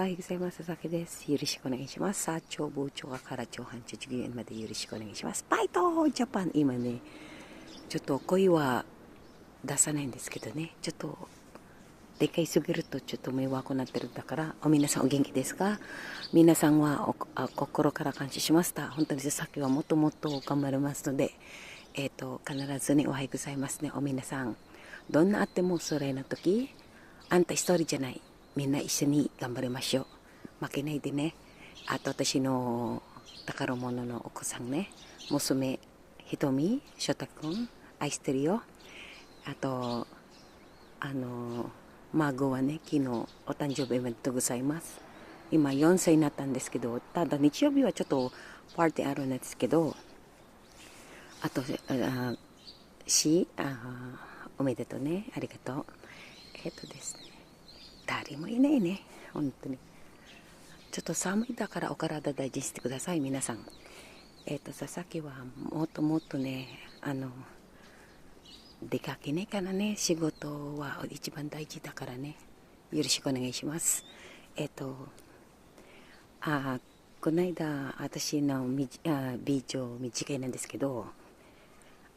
おはようございます。佐々木です。よろしくお願いします。さあ、長部長から長半長次元までよろしくお願いします。バイトジャパン、今ね、ちょっと声は出さないんですけどね、ちょっとでかいすぎるとちょっと迷惑になってるんだから、皆さんお元気ですか？皆さんは心から感謝しました。本当にさっきはもっともっと頑張りますので、必ずにおはようございますね。皆さん、どんなあってもそれの時、あんた一人じゃない。みんな一緒に頑張りましょう。負けないでね。あと私の宝物のお子さんね。娘、ひとみ、しょたくん、愛してるよ。あと、孫はね、昨日お誕生日おめでとうございます。今4歳になったんですけど、ただ日曜日はちょっとパーティーあるんですけど、あと、おめでとうね。ありがとう。ですね。誰もいないね。本当に。ちょっと寒いだからお体大事にしてください、皆さん。佐々木はもっともっとね、出かけないからね、仕事は一番大事だからね。よろしくお願いします。この間、私の美女短いなんですけど、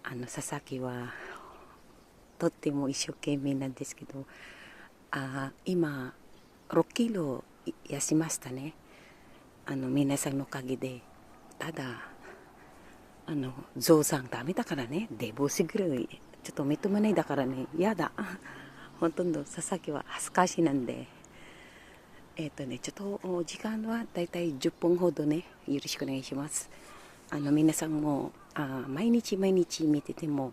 佐々木はとっても一生懸命なんですけど、今6キロ痩せましたね。皆さんのおかげで。ただ増産ダメだからね、デボすぎる、ちょっと認めないだからね、やだ。ほとんど佐々木は恥ずかしいなんで、ちょっと時間はだいたい10分ほどね、よろしくお願いします。皆さんも毎日毎日見てても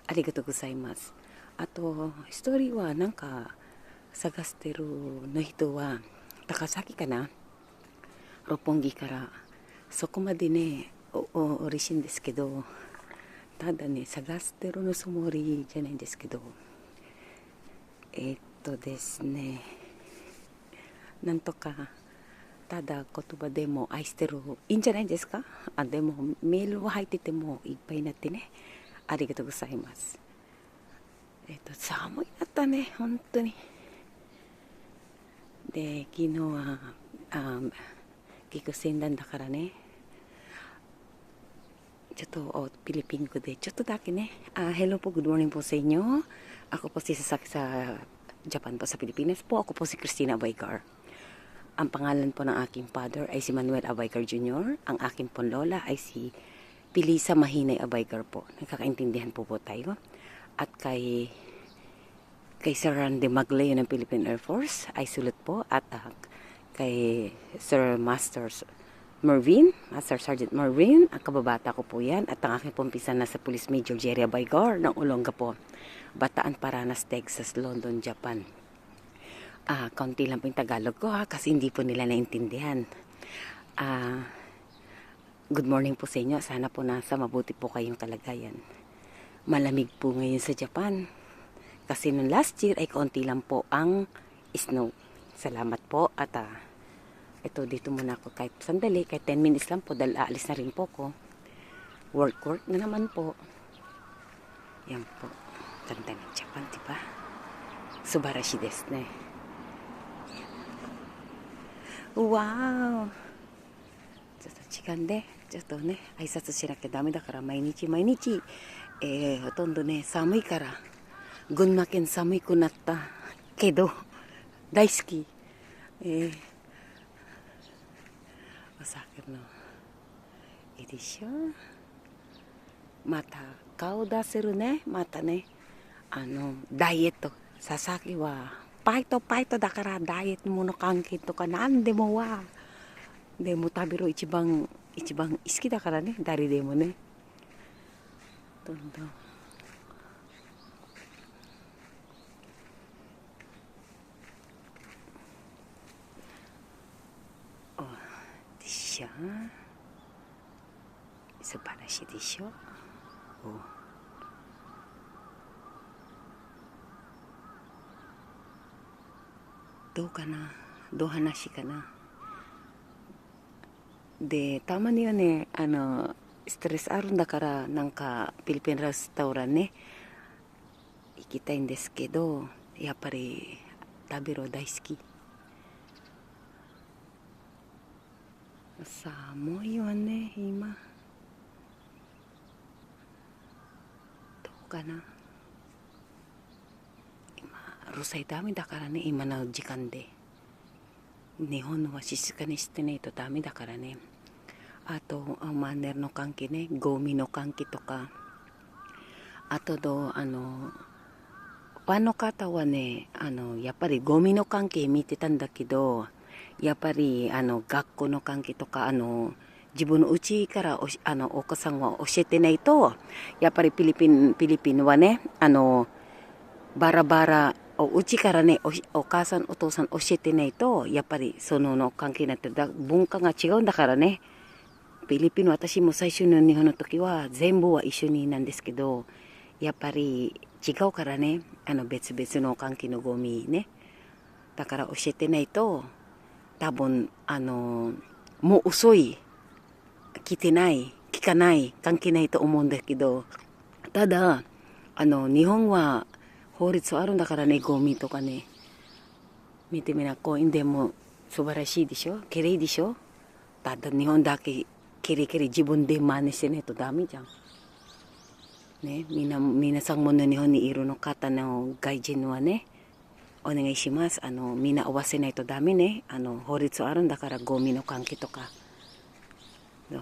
ありがとうございます。あと一人はなんか探してるの人は高崎かな、六本木からそこまでね嬉しいんですけど、ただね探してるのつもりじゃないんですけど、ですね、なんとかただ言葉でも愛してるいいんじゃないですか。でもメールは入っててもいっぱいになってね、ありがとうございます。寒いなったね、本当に。で昨日は結局洗顔だからね、ちょっとPilipino ko de.ちょっとだけね。Hello po, good morning po sa inyo. Ako po si Sasaki sa Japan po sa Pilipinas po. Ako po si Christina Abaycar. Ang pangalan po ng aking father ay si Manuel Abaycar Jr. Ang aking pong lola ay si Pilisa Mahinay Abaycar po. Nakakaintindihan po tayo. At kay Sir Randy Magleo ng Philippine Air Force ay sulat po. At kay Sir Master Sergeant Marvin, ang kababata ko po yan, at ang aking pumpisan na sa Police Major Jerry Abaygar ng Olongapo, Bataan, Paranas, Texas, London, Japan. Kaunti lang po yung Tagalog ko kasi hindi po nila naintindihan. Good morning po sa inyo, sana po nasa mabuti po kayong kalagayan. Malamig po ngayon sa Japan, kasi nung last year ay kaunti lang po ang snow. Salamat po at ito, dito muna ako kahit sandali, kahit 10 minutes lang po, dahil aalis na rin po ko. Work na naman po. Yan po. Ganda ng Japan, diba? Subarashi desu ne. Wow! ちょっと時間で、ちょっとね、挨拶しなきゃダメだから、毎日毎日、ほとんどね、寒いから、群馬県寒いくなったけど、大好き。お酒のいいでしょ。また顔出せるね。またね、ダイエット、佐々木はパイトだから、ダイエットもの関係とか何でもはでも食べる一番好きだからね、誰でもね。どんどんでしょ。素晴らしいでしょ。どうかな、どう話かな。でたまにはね、ストレスあるんだから、なんかフィリピンレストランね行きたいんですけど、やっぱり食べる大好き。寒いわね、今。どうかな。今、うるさいダメだからね、今の時間で。日本は静かにしてないとダメだからね。あと、マネーの関係ね、ゴミの関係とか。あとファンの方はね、やっぱりゴミの関係見てたんだけど、やっぱり、学校の関係とか、自分の家からお子さんは教えてないと、やっぱりフィリピンはね、バラバラ、うちからね、お母さん、お父さん教えてないと、やっぱりその関係になって文化が違うんだからね。フィリピン、私も最初の日本の時は全部は一緒になんですけど、やっぱり違うからね、別々の関係のゴミね。だから教えてないと、多分、もう遅い、来てない、聞かない、関係ないと思うんだけど、ただ、日本は法律あるんだからね、ゴミとかね。見てみな、公園でも素晴らしいでしょ、綺麗でしょ。ただ日本だけキレキレ自分で真似しないとダメじゃん。ね、皆さんも日本にいるの方の外人はね、お願いします。みんな合わせないとダメね。法律あるんだから、ゴミの関係とか。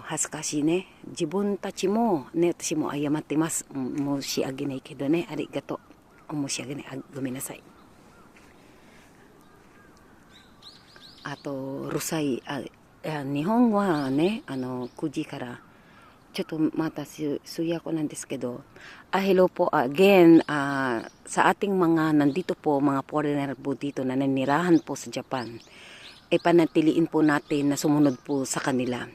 恥ずかしいね。自分たちもね、私も謝ってます。申し訳ないけどね、ありがとう。申し訳ない。ごめんなさい。あと、うるさい。日本はね、9時から、ちょっとまたsuya koなんですけど, hello po again sa ating mga nandito po, mga foreigner po dito na nanirahan po sa Japan. Panatiliin po natin na sumunod po sa kanila.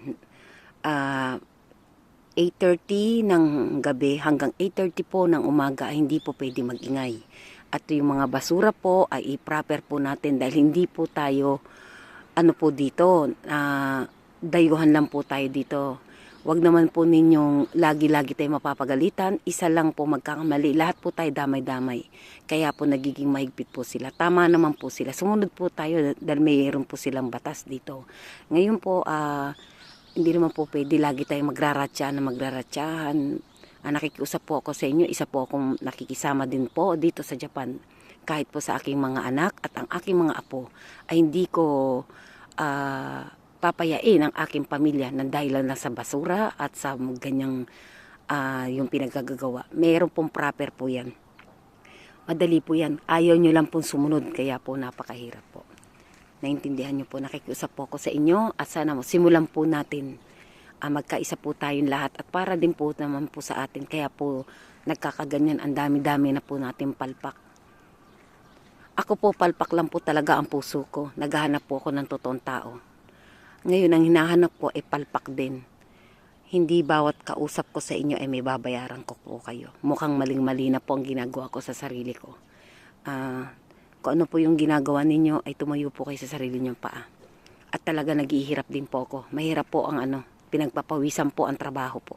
8:30 ng gabi hanggang 8:30 po ng umaga ay hindi po pwede magingay. At yung mga basura po ay i-proper po natin dahil hindi po tayo po dito, dayuhan lang po tayo dito. Wag naman po ninyong lagi-lagi tayo mapapagalitan. Isa lang po magkakamali. Lahat po tayo damay-damay. Kaya po nagiging mahigpit po sila. Tama naman po sila. Sumunod po tayo dahil mayroon po silang batas dito. Ngayon po, hindi naman po pwede lagi tayo magraratsahan. Nakikiusap po ako sa inyo. Isa po akong nakikisama din po dito sa Japan. Kahit po sa aking mga anak at ang aking mga apo ay hindi ko papayain ang aking pamilya ng dahilan na sa basura at sa ganyang yung pinagagagawa. Meron pong proper po yan. Madali po yan. Ayaw nyo lang pong sumunod, kaya po napakahirap po. Naintindihan nyo po, nakikiusap po ako sa inyo at sana mo simulan po natin. Magkaisa po tayong lahat at para din po naman po sa atin. Kaya po nagkakaganyan, ang dami-dami na po natin palpak. Ako po, palpak lang po talaga ang puso ko. Naghahanap po ako ng totoong tao. Ngayon, ang hinahanap ko ay palpak din. Hindi bawat kausap ko sa inyo ay may babayaran ko po kayo. Mukhang maling-mali na po ang ginagawa ko sa sarili ko. Kung ano po yung ginagawa ninyo ay tumayo po kayo sa sarili nyong paa. At talaga naghihirap din po ako. Mahirap po ang pinagpapawisan po ang trabaho po.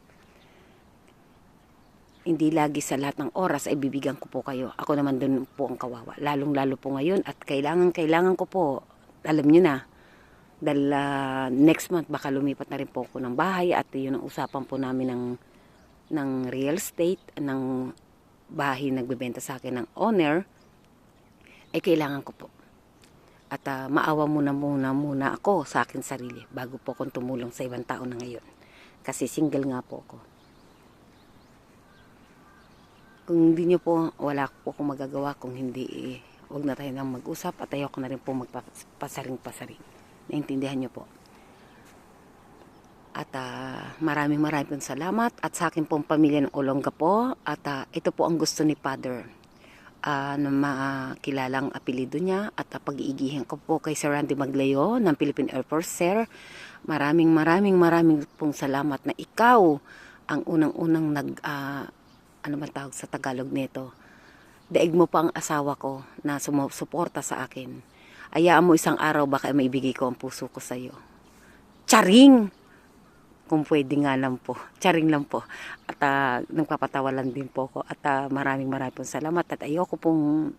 Hindi lagi sa lahat ng oras ay bibigyan ko po kayo. Ako naman dun po ang kawawa. Lalong-lalo po ngayon at kailangan ko po, alam nyo na, dahil next month baka lumipat na rin po ako ng bahay at yun ang usapan po namin ng real estate, ng bahay nagbebenta sa akin ng owner, ay kailangan ko po. At maawa muna ako sa akin sarili bago po akong tumulong sa ibang tao na ngayon. Kasi single nga po ako. Kung hindi nyo po, wala po akong magagawa. Kung hindi, huwag na tayo nang mag-usap at ayoko na rin po magpasaring-pasaring. Naintindihan nyo po. At maraming pong salamat. At sa akin pong pamilya ng Olonga po. At ito po ang gusto ni Father. Na makilalang apelido niya. At pag-iigihan ko po kay Sir Randy Maglayo ng Philippine Air Force, Sir. Maraming pong salamat na ikaw ang unang-unang ano man tawag sa Tagalog nito, daig mo pa ang asawa ko na sumusuporta sa akin. Hayaan mo isang araw baka maibigay ko ang puso ko sa iyo. Charing! Kung pwede nga lang po. Charing lang po. At nagpapatawa lang din po ako. At maraming pong salamat. At ayoko pong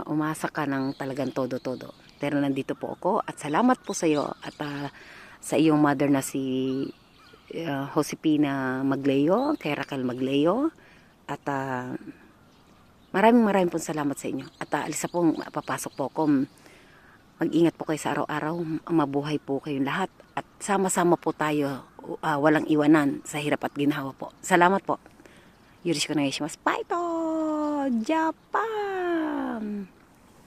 umasa ka ng talagang todo-todo. Pero nandito po ako at salamat po sa iyo at sa iyong mother na si Josepina Magleo, kay Raquel Magleo. At maraming pong salamat sa inyo. At alisa pong papasok po ako. Mag-ingat po kayo sa araw-araw. Mabuhay po kayong lahat. At sama-sama po tayo. Walang iwanan sa hirap at ginhawa po. Salamat po. Yoroshiku onegai shimasu. Bye po! Japan!